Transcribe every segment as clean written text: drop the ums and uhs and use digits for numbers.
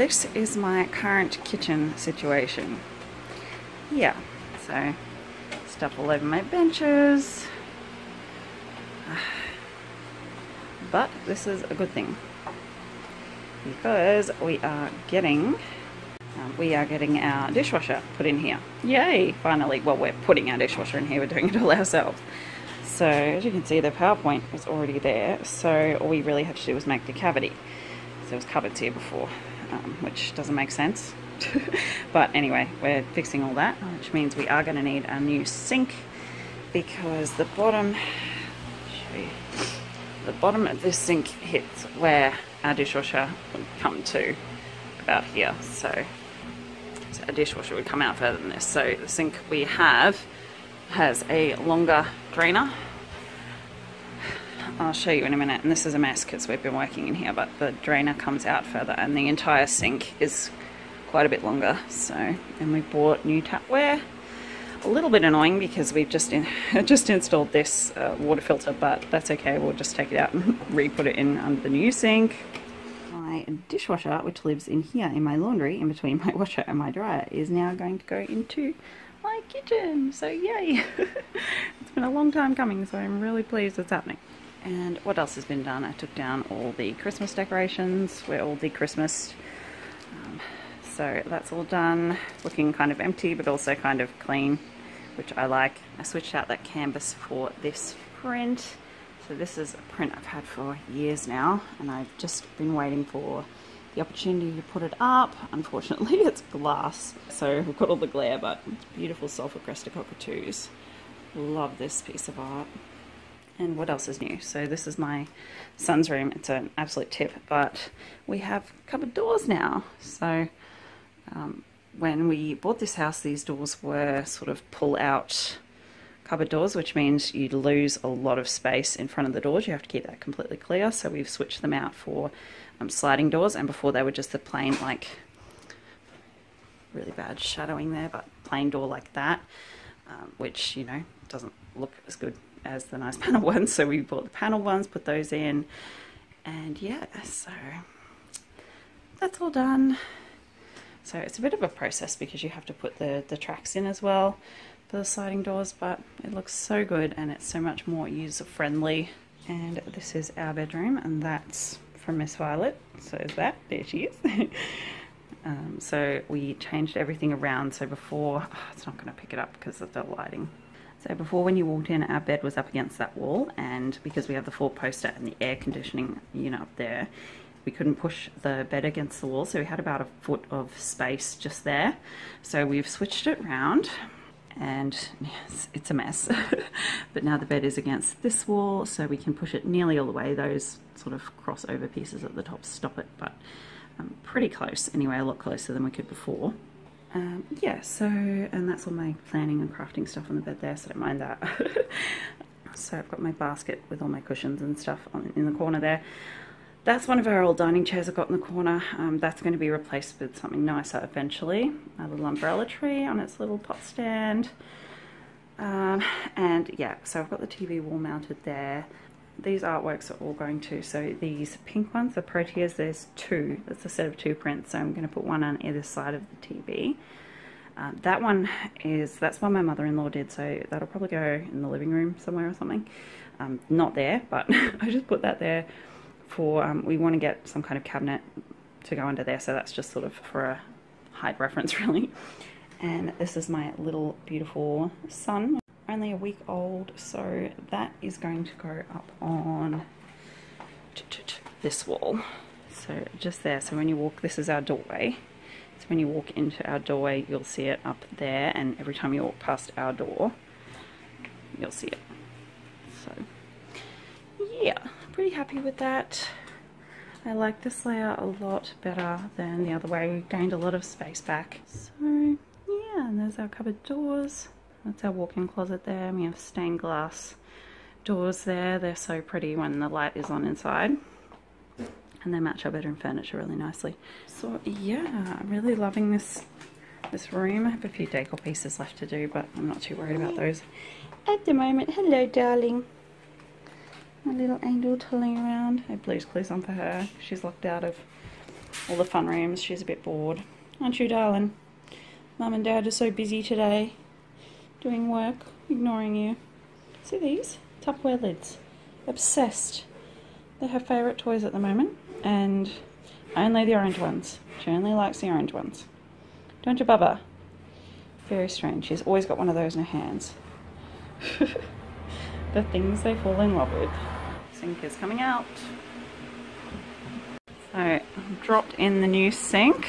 this is my current kitchen situation. Yeah, so stuff all over my benches. But this is a good thing because we are getting our dishwasher put in here. Yay, finally. Well, we're putting our dishwasher in here, we're doing it all ourselves. So as you can see, the PowerPoint was already there, so all we really had to do was make the cavity. So there was cupboards here before, which doesn't make sense. But anyway, we're fixing all that, which means we are going to need a new sink, because the bottom of this sink hits where our dishwasher would come to, about here. So a dishwasher would come out further than this. So the sink we have has a longer drainer. I'll show you in a minute, and this is a mess because we've been working in here, but the drainer comes out further and the entire sink is quite a bit longer. So, and we bought new tapware. A little bit annoying because we've just installed this water filter, but that's okay, we'll just take it out and re-put it in under the new sink. My dishwasher, which lives in here in my laundry, in between my washer and my dryer, is now going to go into my kitchen, so yay! It's been a long time coming, so I'm really pleased it's happening. And what else has been done? I took down all the Christmas decorations. We're all de-Christmased. So that's all done. Looking kind of empty, but also kind of clean, which I like. I switched out that canvas for this print. So this is a print I've had for years now, and I've just been waiting for the opportunity to put it up. Unfortunately, it's glass, so we've got all the glare, but it's beautiful sulphur crested cockatoos. Love this piece of art. And what else is new? So this is my son's room. It's an absolute tip, but we have cupboard doors now. So when we bought this house, these doors were sort of pull-out cupboard doors, which means you lose a lot of space in front of the doors. You have to keep that completely clear. So we've switched them out for sliding doors, and before they were just the plain, like, really bad shadowing there, but plain door like that, which, you know, doesn't look as good as the nice panel ones. So we bought the panel ones, put those in, and yeah, so that's all done. So it's a bit of a process because you have to put the tracks in as well for the sliding doors, but it looks so good and it's so much more user friendly. And this is our bedroom, and that's from Miss Violet. So is that, there she is. So we changed everything around. So before, it's not going to pick it up because of the lighting. So before, when you walked in, our bed was up against that wall, and because we have the 4-poster and the air conditioning unit up there, we couldn't push the bed against the wall, so we had about a foot of space just there. So we've switched it round, and yes, it's a mess. But now the bed is against this wall, so we can push it nearly all the way. Those sort of crossover pieces at the top stop it, but pretty close anyway, a lot closer than we could before. Yeah, so, and that's all my planning and crafting stuff on the bed there, so don't mind that. So I've got my basket with all my cushions and stuff in the corner there. That's one of our old dining chairs I've got in the corner. That's going to be replaced with something nicer eventually. A little umbrella tree on its little pot stand. And yeah, so I've got the TV wall mounted there. These artworks are all going to, so these pink ones, the Proteas, there's two. That's a set of 2 prints, so I'm going to put one on either side of the TV. That one is, that's one my mother-in-law did, so that'll probably go in the living room somewhere or something. Not there, but I just put that there for, we want to get some kind of cabinet to go under there, so that's just sort of for a height reference really. And this is my little beautiful son, only a week old, so that is going to go up on this wall. So just there, so when you walk, this is our doorway. So when you walk into our doorway, you'll see it up there, and every time you walk past our door, you'll see it. So yeah, pretty happy with that. I like this layout a lot better than the other way. We've gained a lot of space back. So yeah, and there's our cupboard doors. That's our walk-in closet there, and we have stained glass doors there. They're so pretty when the light is on inside, and they match our bedroom furniture really nicely. So yeah, I'm really loving this room. I have a few decor pieces left to do, but I'm not too worried about those at the moment. Hello, darling. My little angel tolling around. I have Blue's Clues on for her. She's locked out of all the fun rooms. She's a bit bored. Aren't you, darling? Mum and Dad are so busy today doing work, ignoring you. See these? Tupperware lids. Obsessed. They're her favourite toys at the moment, and only the orange ones. She only likes the orange ones. Don't you, Bubba? Very strange. She's always got one of those in her hands. The things they fall in love with. Sink is coming out. So, I've dropped in the new sink.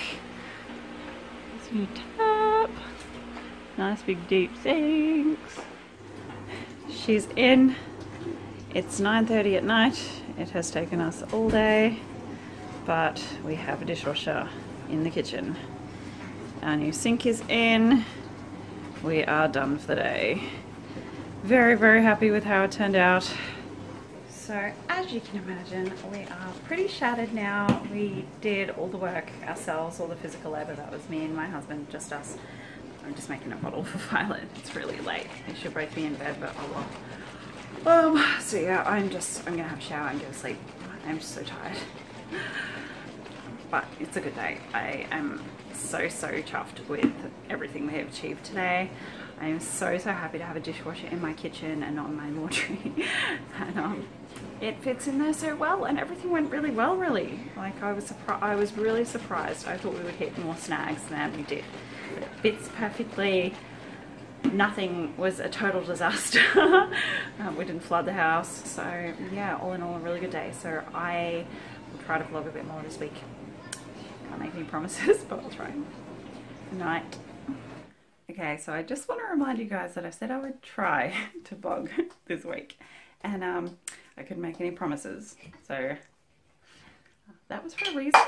This new tap. Nice big deep sinks. She's in. It's 9:30 at night. It has taken us all day, but we have a dishwasher in the kitchen. Our new sink is in. We are done for the day. Very, very happy with how it turned out. So, as you can imagine, we are pretty shattered now. We did all the work ourselves, all the physical labor. That was me and my husband, just us. I'm just making a bottle for Violet. It's really late. They should both be in bed, but oh well. So yeah, I'm gonna have a shower and go to sleep. I'm just so tired. But it's a good day. I am so chuffed with everything we have achieved today. I am so happy to have a dishwasher in my kitchen and not in my laundry. And it fits in there so well, and everything went really well, really. Like, I was really surprised. I thought we would hit more snags than we did. But it fits perfectly. Nothing was a total disaster. We didn't flood the house, so yeah, all in all a really good day. So I will try to vlog a bit more this week. Can't make any promises, but I'll try. Good night. Okay, so I just want to remind you guys that I said I would try to vlog this week, and I couldn't make any promises, so that was for a reason.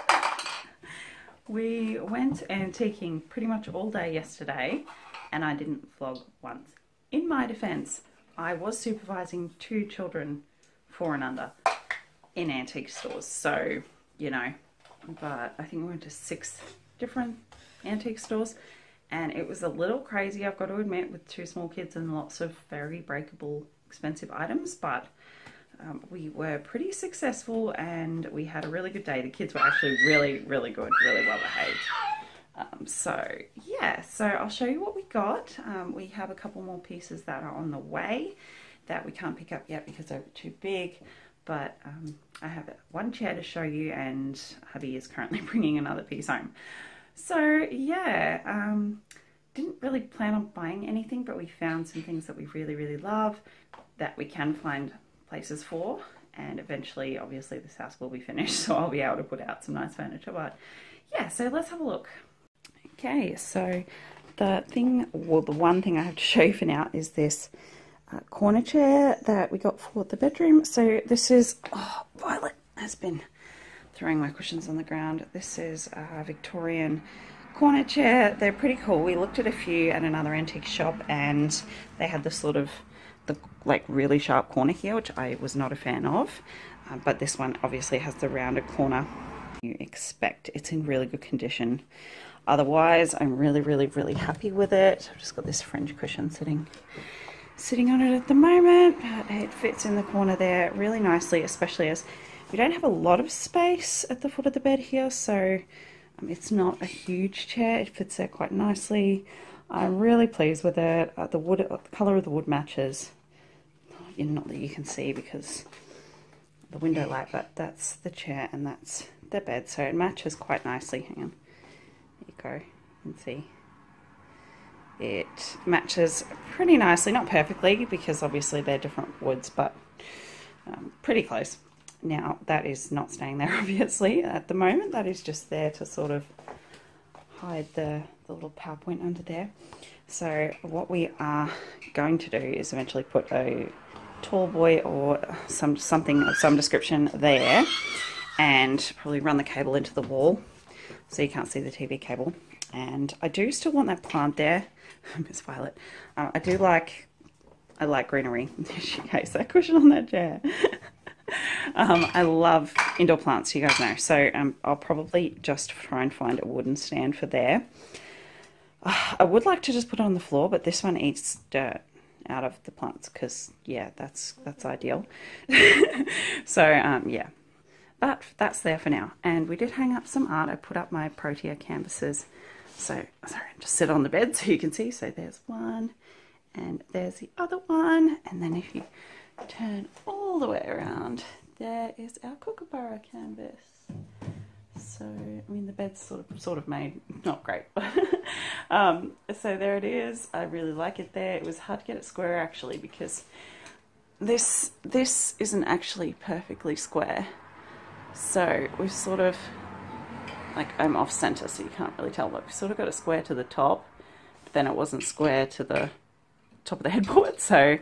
We went antiquing pretty much all day yesterday, and I didn't vlog once. In my defense, I was supervising 2 children 4 and under in antique stores, so you know, but I think we went to 6 different antique stores, and it was a little crazy, I've got to admit, with 2 small kids and lots of very breakable expensive items, but we were pretty successful and we had a really good day. The kids were actually really good, really well behaved. So yeah, so I'll show you what we got. We have a couple more pieces that are on the way that we can't pick up yet because they're too big, but I have one chair to show you, and hubby is currently bringing another piece home. So yeah, didn't really plan on buying anything, but we found some things that we really love that we can find places for, and eventually obviously this house will be finished, so I'll be able to put out some nice furniture. But yeah, so let's have a look. Okay, so the one thing I have to show you for now is this corner chair that we got for the bedroom. So this is, oh, Violet has been throwing my cushions on the ground. This is a Victorian corner chair. They're pretty cool. We looked at a few at another antique shop, and they had this sort of like really sharp corner here, which I was not a fan of, but this one obviously has the rounded corner you expect. It's in really good condition. Otherwise, I'm really happy with it. I've just got this French cushion sitting on it at the moment, but it fits in the corner there really nicely, especially as we don't have a lot of space at the foot of the bed here, so it's not a huge chair. It fits there quite nicely. I'm really pleased with it. The colour of the wood matches. Not that you can see because the window light, but that's the chair and that's the bed, so it matches quite nicely. Hang on, there you go. You can see it matches pretty nicely, not perfectly because obviously they're different woods, but pretty close. Now that is not staying there obviously at the moment. That is just there to sort of hide the little PowerPoint under there. So what we are going to do is eventually put a tall boy or something of some description there, and probably run the cable into the wall so you can't see the TV cable. And I do still want that plant there. Miss Violet. I like greenery. She hates that cushion on that chair. I love indoor plants, you guys know. So I'll probably just try and find a wooden stand for there. I would like to just put it on the floor, but this one eats dirt out of the plants because, yeah, that's ideal. So, yeah. but that's there for now. And we did hang up some art. I put up my Protea canvases. So, sorry, just sit on the bed so you can see. So there's one, and there's the other one. And then if you turn all the way around, there is our Kookaburra canvas. So, I mean, the bed's sort of made, not great. So there it is. I really like it there. It was hard to get it square actually, because this isn't actually perfectly square. So we've sort of, like, I'm off center so you can't really tell, but we sort of got a square to the top, but then it wasn't square to the top of the headboard. So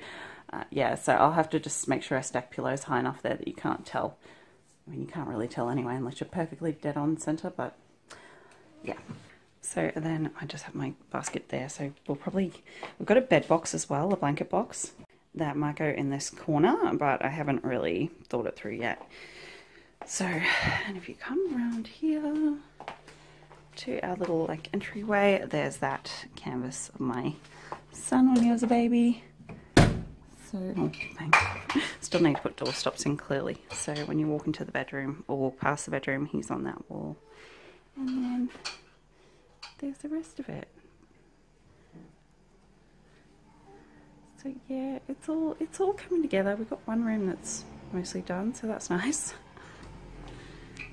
yeah, so I'll have to just make sure I stack pillows high enough there that you can't tell. I mean, you can't really tell anyway unless you're perfectly dead on center, but yeah. So then I just have my basket there. So we've got a bed box as well, a blanket box that might go in this corner, but I haven't really thought it through yet. So, and if you come around here to our little like entryway, there's that canvas of my son when he was a baby. So, oh, thanks. Still need to put door stops in clearly. So when you walk into the bedroom or walk past the bedroom, he's on that wall. And then there's the rest of it. So yeah, it's all coming together. We've got one room that's mostly done, so that's nice.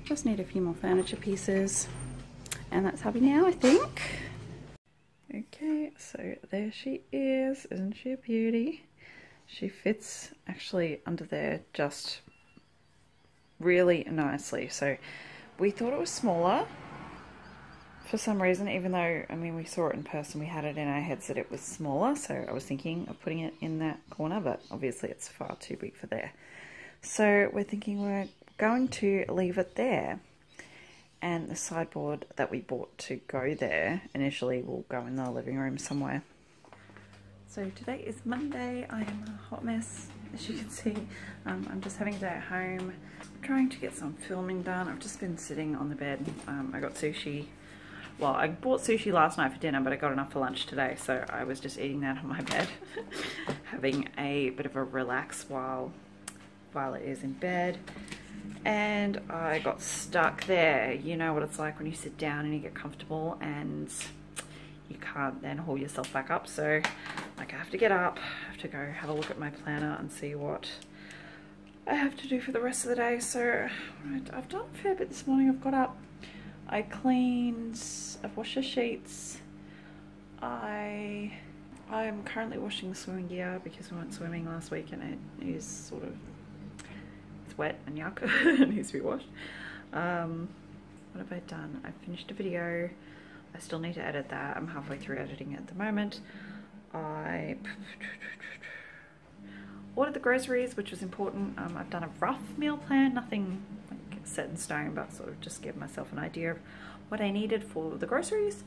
Just need a few more furniture pieces, and that's happy now, I think. Okay, so there she is. Isn't she a beauty? She fits actually under there just really nicely. So we thought it was smaller for some reason, even though, I mean, we saw it in person, we had it in our heads that it was smaller. So I was thinking of putting it in that corner, but obviously it's far too big for there. So we're thinking we're going to leave it there, and the sideboard that we bought to go there initially will go in the living room somewhere. So today is Monday. I am a hot mess, as you can see. I'm just having a day at home, trying to get some filming done. I've just been sitting on the bed. I got sushi. Well, I bought sushi last night for dinner, but I got enough for lunch today, so I was just eating that on my bed, having a bit of a relax while Violet is in bed. And I got stuck there. You know what it's like when you sit down and you get comfortable and you can't then haul yourself back up. So like, I have to get up, I have to go have a look at my planner and see what I have to do for the rest of the day. So I've done a fair bit this morning. I've got up, I cleaned, I've washed the sheets. I'm currently washing the swimming gear because we went swimming last week and it is sort of, it's wet and yuck. It needs to be washed. What have I done? I finished a video. I still need to edit that. I'm halfway through editing it at the moment. I ordered the groceries, which was important. I've done a rough meal plan, nothing like set in stone, but sort of just give myself an idea of what I needed for the groceries.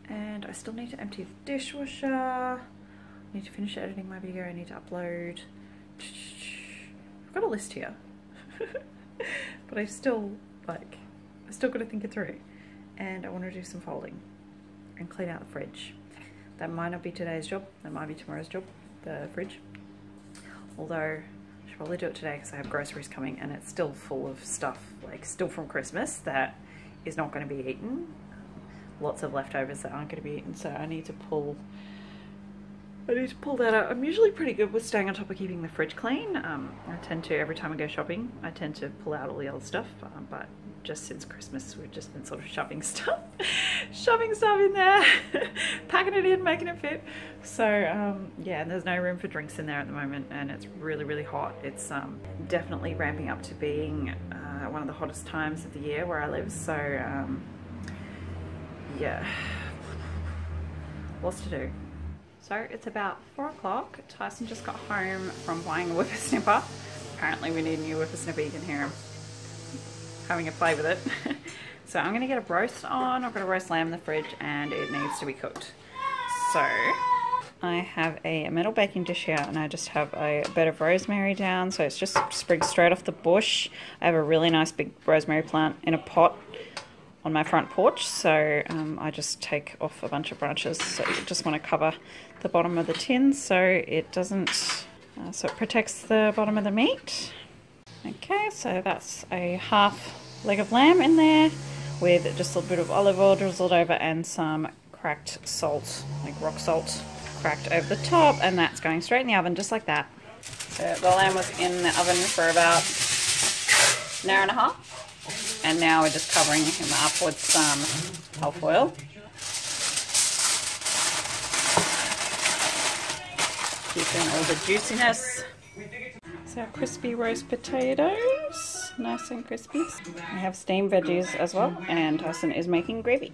And I still need to empty the dishwasher. I need to finish editing my video. I need to upload. I've got a list here, but I still got to think it through. And I want to do some folding and clean out the fridge. That might not be today's job. That might be tomorrow's job, the fridge. Although I should probably do it today because I have groceries coming and it's still full of stuff, like still from Christmas, that is not going to be eaten. Lots of leftovers that aren't going to be eaten, so I need to pull that out. I'm usually pretty good with staying on top of keeping the fridge clean. I tend to, every time I go shopping, I tend to pull out all the old stuff, but just since Christmas we've just been sort of shoving stuff in there, packing it in, making it fit. So yeah, and there's no room for drinks in there at the moment, and it's really hot. It's definitely ramping up to being one of the hottest times of the year where I live. So yeah, lots to do. So it's about 4 o'clock. Tyson just got home from buying a whippersnipper. Apparently we need a new whippersnipper. You can hear him having a play with it. So I'm gonna get a roast on. I've got a roast lamb in the fridge and it needs to be cooked. So I have a metal baking dish here and I just have a bed of rosemary down. So it's just sprigged straight off the bush. I have a really nice big rosemary plant in a pot on my front porch, so I just take off a bunch of branches. So you just want to cover the bottom of the tin so it doesn't, so it protects the bottom of the meat. Okay, so that's a half leg of lamb in there with just a little bit of olive oil drizzled over and some cracked salt, like rock salt, cracked over the top, and that's going straight in the oven just like that. So the lamb was in the oven for about an hour and a half, and now we're just covering him up with some alf oil. Keeping all the juiciness. So our crispy roast potatoes, nice and crispy. We have steamed veggies as well, and Tyson is making gravy.